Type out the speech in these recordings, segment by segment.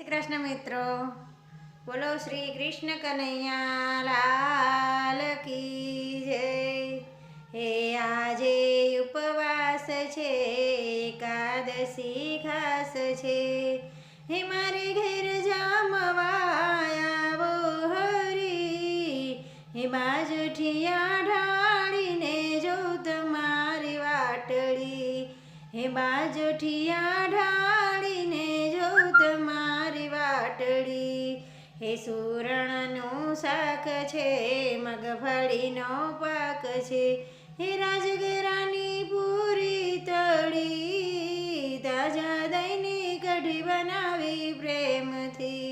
શ્રી કૃષ્ણ મિત્રો, બોલો શ્રી કૃષ્ણ કનૈયા લાલ કી જય। હે આજે ઉપવાસ છે, એકાદશી ખાસ છે, હે મારે ઘેર જમવા આવો હરી, હે બાજઠિયા ઢાળીને જો તમારી વાટડી, હે બાજઠિયા ઢાળીને જો તમારી વાટડી, હે સુરણનું શાક છે, મગફળીનો પાક છે, હે રાજગરાની પૂરી તળી, તાજા દહીંની કઢી બનાવી પ્રેમથી,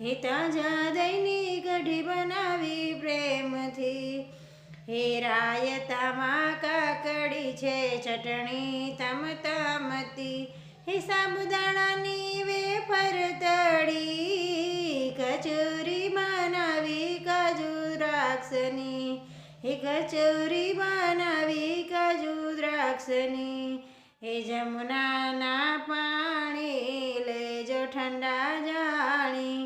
હે તાજા દહીંની કઢી બનાવી પ્રેમથી, હે રાયતામાં કાકડી છે, ચટણી તમતમતી, હે સાબુદાણાની વેફર તળી, કચોરી બનાવી કાજુ દ્રાક્ષની, હે કચોરી બનાવી કાજુ દ્રાક્ષની, હે જમુનાના પાણી લેજો ઠંડા જાણી,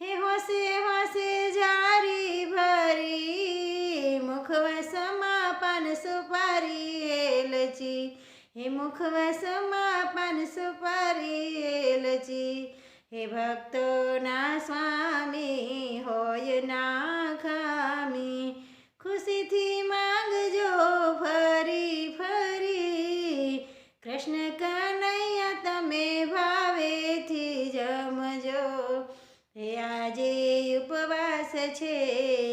હે હોશે હોશે જારી ભરી, મુખવાસમાં પાન સુપારી એલચી, હે મુખવાસમાં પાન સુપારી એલચી, હે ભક્તોના સ્વામી હોય ના ખામી, ખુશીથી માંગજો ફરી ફરી, કૃષ્ણ કનૈયા તમે ભાવેથી જમજો, હે આજે ઉપવાસ છે,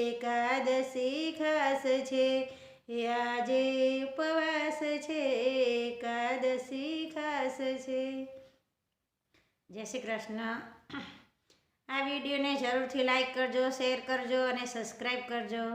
એકાદશી ખાસ છે, હે આજે ઉપવાસ છે, એકાદશી ખાસ છે। જય શ્રી કૃષ્ણ। આ વિડીયોને જરૂરથી લાઈક કરજો, શેર કરજો અને સબસ્ક્રાઈબ કરજો।